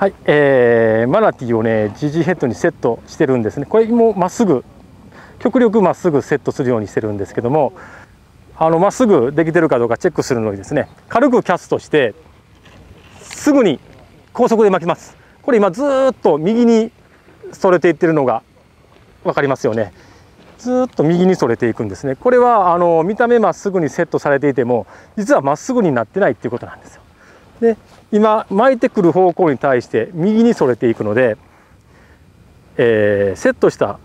はい、マナティーをね、ジジヘッドにセットしてるんですね。これもまっすぐ、極力まっすぐセットするようにしてるんですけども、まっすぐできてるかどうかチェックするのにですね、軽くキャストして、すぐに高速で巻きます。これ今ずーっと右にそれていってるのが分かりますよね。ずーっと右にそれていくんですね。これは見た目まっすぐにセットされていても、実はまっすぐになってないっていうことなんですよ。で、今巻いてくる方向に対して右にそれていくので、セットした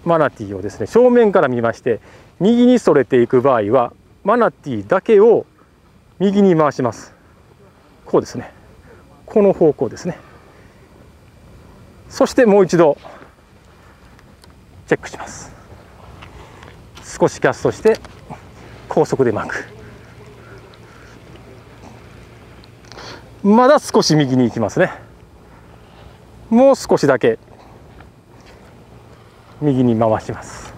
マナティーをですね、正面から見まして右にそれていく場合はマナティーだけを右に回します。こうですね、この方向ですね。そしてもう一度チェックします。少しキャストして高速で巻く。まだ少し右に行きますね。もう少しだけ右に回します。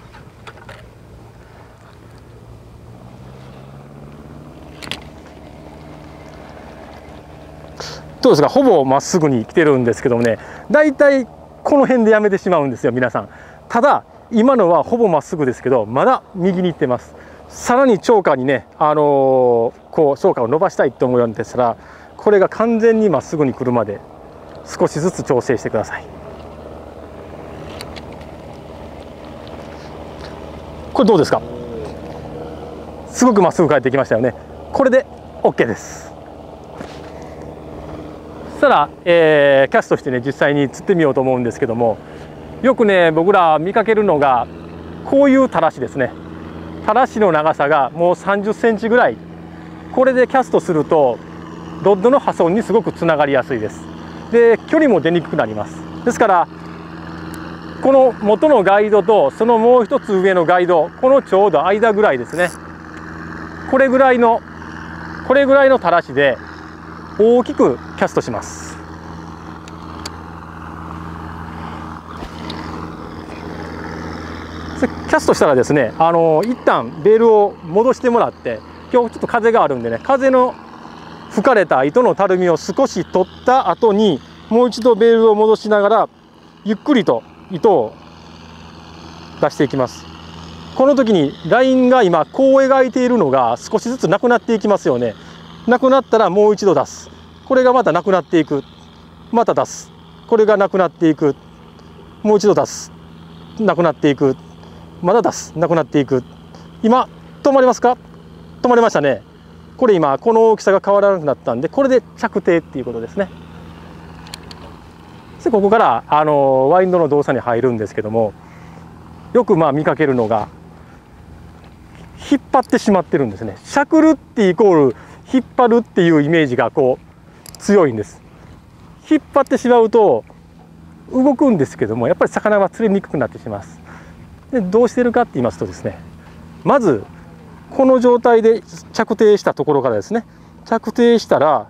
どうですか、ほぼまっすぐに来てるんですけどもね、だいたいこの辺でやめてしまうんですよ、皆さん。ただ今のはほぼまっすぐですけど、まだ右に行ってます。さらに長下にね、こう長下を伸ばしたいと思うようでしたら、これが完全にまっすぐに来るまで少しずつ調整してください。これどうですか？すごくまっすぐ帰ってきましたよね。これで OK です。そしたら、キャストしてね、実際に釣ってみようと思うんですけども、よくね僕ら見かけるのがこういうたらしですね。たらしの長さがもう30センチぐらい、これでキャストするとロッドの破損にすごくつながりやすいです。で、距離も出にくくなります。ですからこの元のガイドとそのもう一つ上のガイド、このちょうど間ぐらいですね、これぐらいのたらしで大きくキャストします。キャストしたらですね、一旦ベールを戻してもらって、今日ちょっと風があるんでね、風の吹かれた糸のたるみを少し取った後にもう一度ベールを戻しながらゆっくりと糸を出していきます。この時にラインが今こう描いているのが少しずつなくなっていきますよね。なくなったらもう一度出す。これがまたなくなっていく。また出す。これがなくなっていく。もう一度出す。なくなっていく。まだ出す。なくなっていく。今止まりますか？止まりましたね。これ今この大きさが変わらなくなったんで、これで着底っていうことですね。でここからワインドの動作に入るんですけども、よく見かけるのが引っ張ってしまってるんですね。しゃくるってイコール引っ張るっていうイメージがこう強いんです。引っ張ってしまうと動くんですけども、やっぱり魚は釣れにくくなってしまいます。でどうしてるかって言いますとですね、まずこの状態で着底したところからですね、着底したら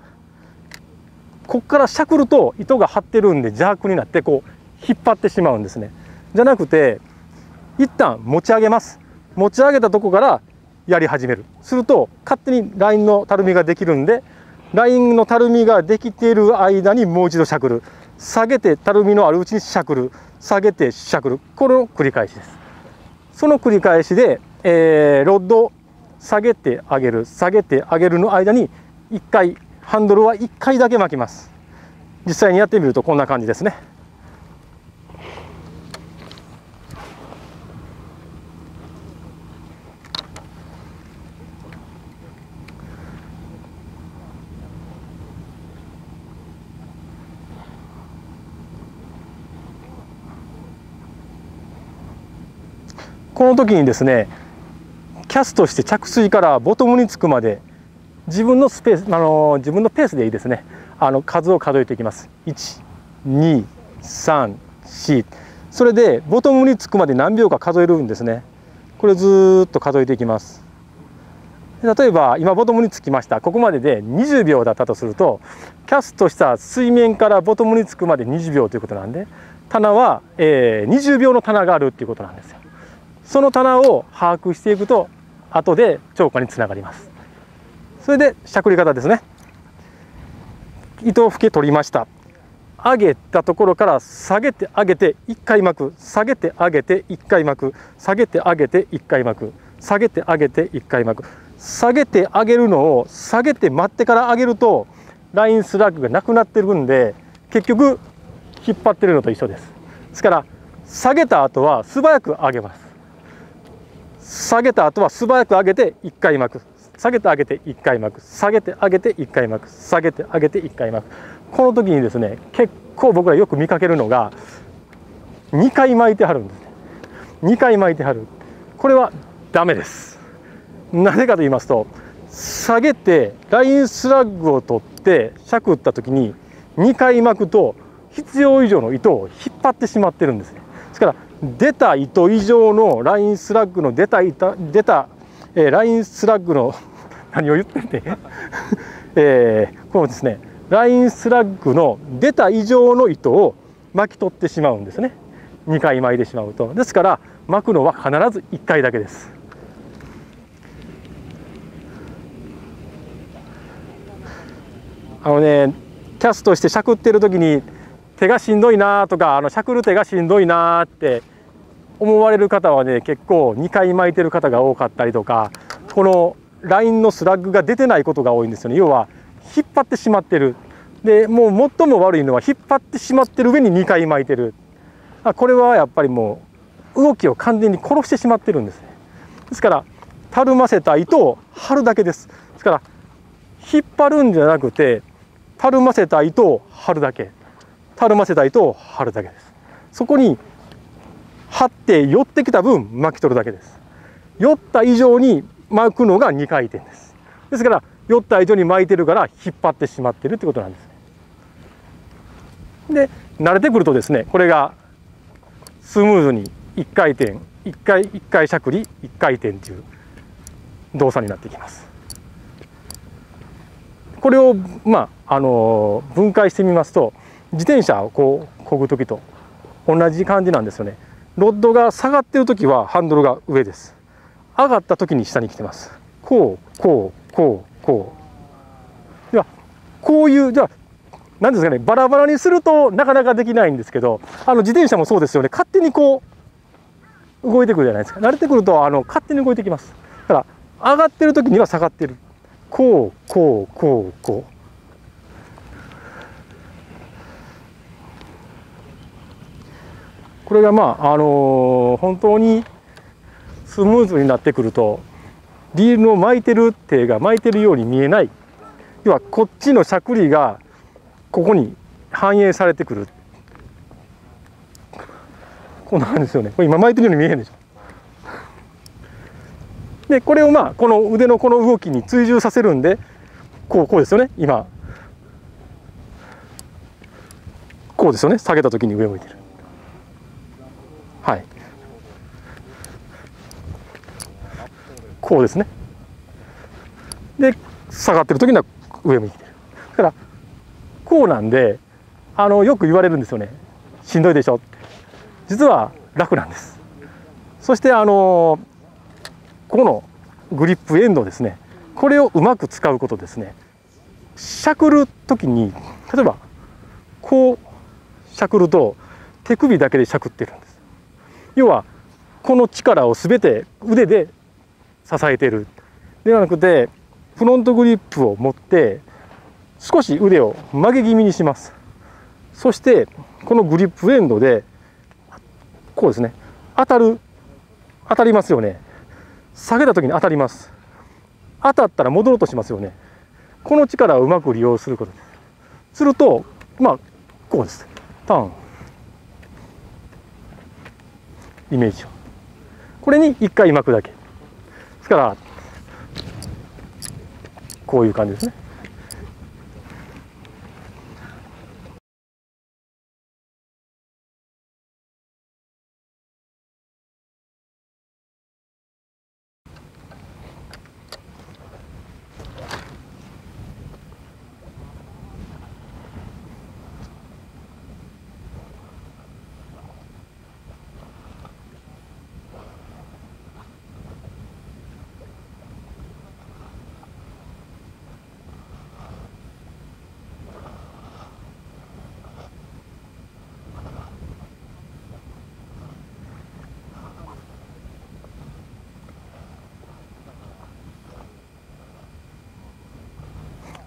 ここからしゃくると糸が張ってるんで邪悪になってこう引っ張ってしまうんですね。じゃなくて一旦持ち上げます。持ち上げたとこからやり始める。すると勝手にラインのたるみができるんで、ラインのたるみができている間にもう一度しゃくる。下げてたるみのあるうちにしゃくる。下げてしゃくる。この繰り返しです。その繰り返しで、ロッドを下げて上げる、下げて上げるの間に1回、ハンドルは1回だけ巻きます。実際にやってみるとこんな感じですね。この時にですね、キャストして着水からボトムにつくまで自分のスペース、自分のペースでいいですね。数を数えていきます。1、2、3、4。それでボトムにつくまで何秒か数えるんですね。これずっと数えていきます。例えば今ボトムにつきました。ここまでで20秒だったとすると、キャストした水面からボトムにつくまで20秒ということなんで、棚は、20秒の棚があるっていうことなんですよ。その棚を把握していくと後で釣果につながります。それでしゃくり方ですね。糸を吹け取りました。上げたところから下げて上げて1回巻く、下げて上げて1回巻く、下げて上げて1回巻く、下げて上げて1回巻く、下げて上げるのを下げて待ってから上げるとラインスラッグがなくなってるんで、結局引っ張ってるのと一緒です。ですから下げた後は素早く上げます。下げた後は素早く上げて1回巻く、下げて上げて1回巻く、下げて上げて1回巻く、下げて上げて1回巻く。この時にですね、結構僕らよく見かけるのが2回巻いてはるんですね。2回巻いてはる。これはダメです。なぜかと言いますと、下げてラインスラッグを取って尺打った時に2回巻くと必要以上の糸を引っ張ってしまってるんですね。ですから出た糸以上のラインスラッグのラインスラッグの何を言ってんねこのですね、ラインスラッグの出た以上の糸を巻き取ってしまうんですね。2回巻いてしまうと。ですから巻くのは必ず1回だけです。キャストしてしゃくってる時に手がしんどいなとか、しゃくる手がしんどいなって思われる方はね、結構2回巻いてる方が多かったりとか、このラインのスラッグが出てないことが多いんですよね。要は引っ張ってしまってる。でもう最も悪いのは引っ張ってしまってる上に2回巻いてる。これはやっぱりもう動きを完全に殺してしまってるんですね。ですからたるませた糸を張るだけです。ですから引っ張るんじゃなくて、たるませた糸を張るだけ、たるませた糸を張るだけです。そこに張って寄ってきた分巻き取るだけです。寄った以上に巻くのが2回転です。ですから寄った以上に巻いてるから引っ張ってしまってるってことなんです。で慣れてくるとですね、これがスムーズに1回転1回しゃくり1回転という動作になってきます。これを分解してみますと、自転車をこう漕ぐ時と同じ感じなんですよね。ロッドが下がってる時はハンドルが上です。上がった時に下に来てます。こうこうこうこう。ではこういう何ですかね、バラバラにするとなかなかできないんですけど、自転車もそうですよね。勝手にこう動いてくるじゃないですか。慣れてくると勝手に動いてきます。だから上がってる時には下がってる。こうこうこうこう。これが本当にスムーズになってくると、リールの巻いてる手が巻いてるように見えない。要はこっちのしゃくりがここに反映されてくる。こんな感じですよね。これ今巻いてるように見えへんでしょ。でこれをこの腕のこの動きに追従させるんで、こうですよね。今こうですよね。下げた時に上向いてる。はい、こうですね。で下がってる時には上向いてる。だからこうなんでよく言われるんですよね。しんどいでしょって。実は楽なんです。そしてこのグリップエンドですね、これをうまく使うことですね。しゃくる時に例えばこうしゃくると手首だけでしゃくってるんです。要はこの力を全て腕で支えているではなくて、フロントグリップを持って少し腕を曲げ気味にします。そしてこのグリップエンドでこうですね、当たりますよね。下げた時に当たります。当たったら戻ろうとしますよね。この力をうまく利用することです。するとこうです。ターンイメージをこれに1回巻くだけですから、こういう感じですね。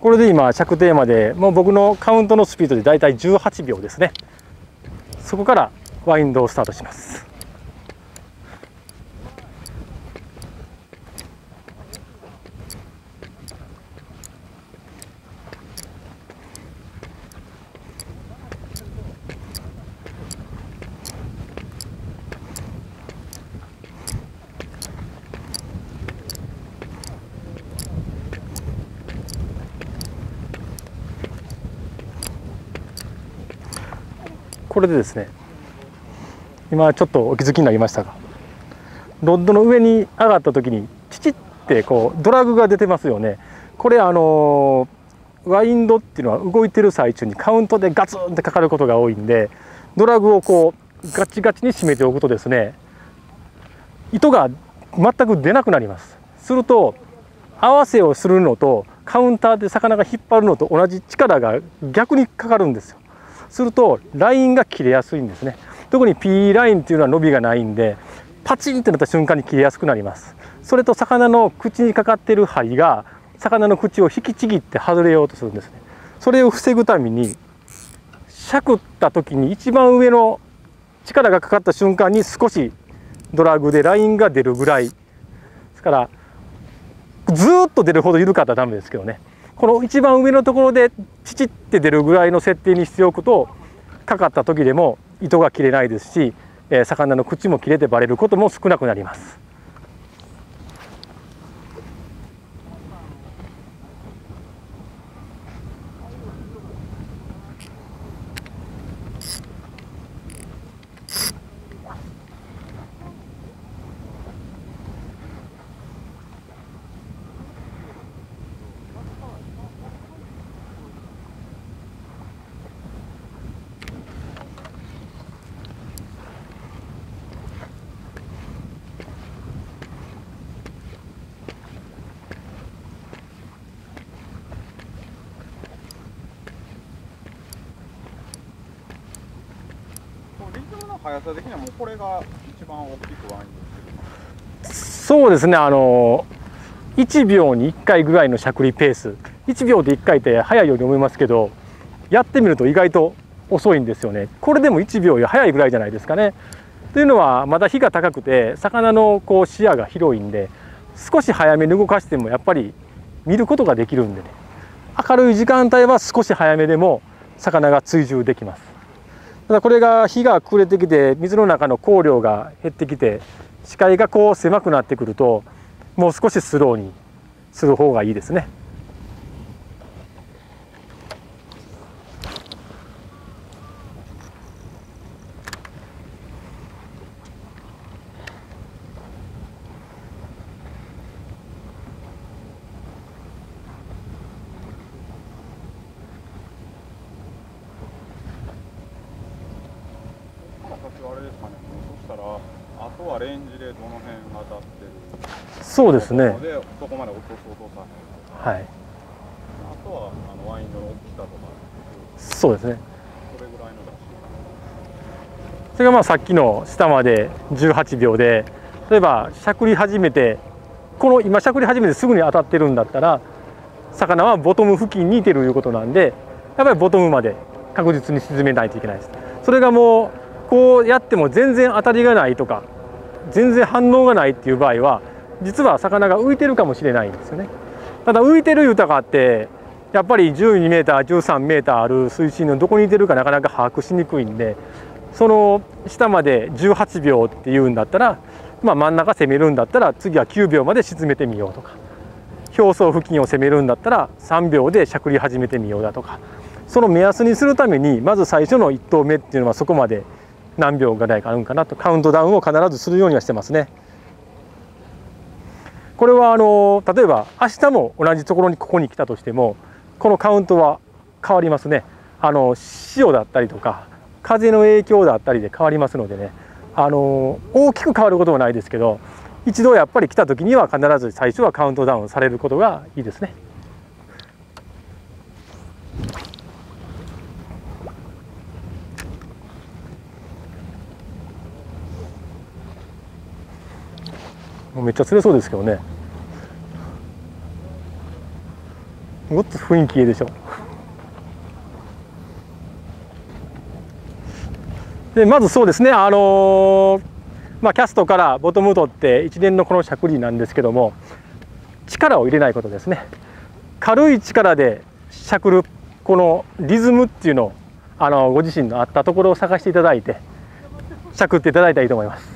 これで今着底までもう僕のカウントのスピードでだいたい18秒ですね。そこからワインドをスタートします。これでですね、今ちょっとお気づきになりましたが、ロッドの上に上がった時にチチってこうドラグが出てますよね。これワインドっていうのは動いてる最中にカウントでガツンってかかることが多いんで、ドラグをこうガチガチに締めておくとですね、糸が全く出なくなります。すると合わせをするのとカウンターで魚が引っ張るのと同じ力が逆にかかるんですよ。するとラインが切れやすいんですね。特に P ラインっていうのは伸びがないんで、パチンってなった瞬間に切れやすくなります。それと魚の口にかかってる針が魚の口を引きちぎって外れようとするんですね。それを防ぐために、しゃくった時に一番上の力がかかった瞬間に少しドラグでラインが出るぐらいですから、ずーっと出るほど緩かったらダメですけどね、この一番上のところでチチって出るぐらいの設定にしておくと、かかった時でも糸が切れないですし、魚の口も切れてバレることも少なくなります。リズムの速さ的にはもうこれが一番大きくワインドしてる。そうですね、1秒に1回ぐらいのしゃくりペース、1秒で1回って速いように思いますけど、やってみると意外と遅いんですよね。これでも1秒より速いぐらいじゃないですかね。というのは、まだ火が高くて魚のこう視野が広いんで、少し早めに動かしてもやっぱり見ることができるんでね、明るい時間帯は少し早めでも魚が追従できます。ただこれが日が暮れてきて水の中の光量が減ってきて視界がこう狭くなってくると、もう少しスローにする方がいいですね。あれですかね、そしたらあとはレンジでどの辺当たってる。そうですね。でそこまで落とさはい。あとはワインの大きさとか。そうですね。それぐらいの出し。それがまあさっきの下まで18秒で、例えばしゃくり始めて、この今しゃくり始めてすぐに当たってるんだったら、魚はボトム付近にいてるいうことなんで、やっぱりボトムまで確実に沈めないといけないです。それがもうこうやっても全然当たりがないとか、全然反応がないっていう場合は、実は魚が浮いてるかもしれないんですよね。ただ浮いてるいうたかってやっぱり12メーター13メーターある水深のどこにいてるかなかなか把握しにくいんで、その下まで18秒っていうんだったら、まあ、真ん中攻めるんだったら次は9秒まで沈めてみようとか、表層付近を攻めるんだったら3秒でしゃくり始めてみようだとか、その目安にするためにまず最初の1投目っていうのはそこまで何秒ぐらいかあるんかなとカウントダウンを必ずするようにはしてますね。これは例えば明日も同じところにここに来たとしてもこのカウントは変わりますね。潮だったりとか風の影響だったりで変わりますのでね、大きく変わることはないですけど、一度やっぱり来た時には必ず最初はカウントダウンされることがいいですね。もうめっちゃ釣れそうですけどね。ごっつ雰囲気いいでしょ。でまずそうですね、キャストからボトム取って一連のこのしゃくりなんですけども、力を入れないことですね。軽い力でしゃくるこのリズムっていうのをご自身の合ったところを探していただいてしゃくっていただいたらいいと思います。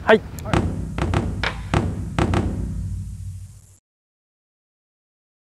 はい。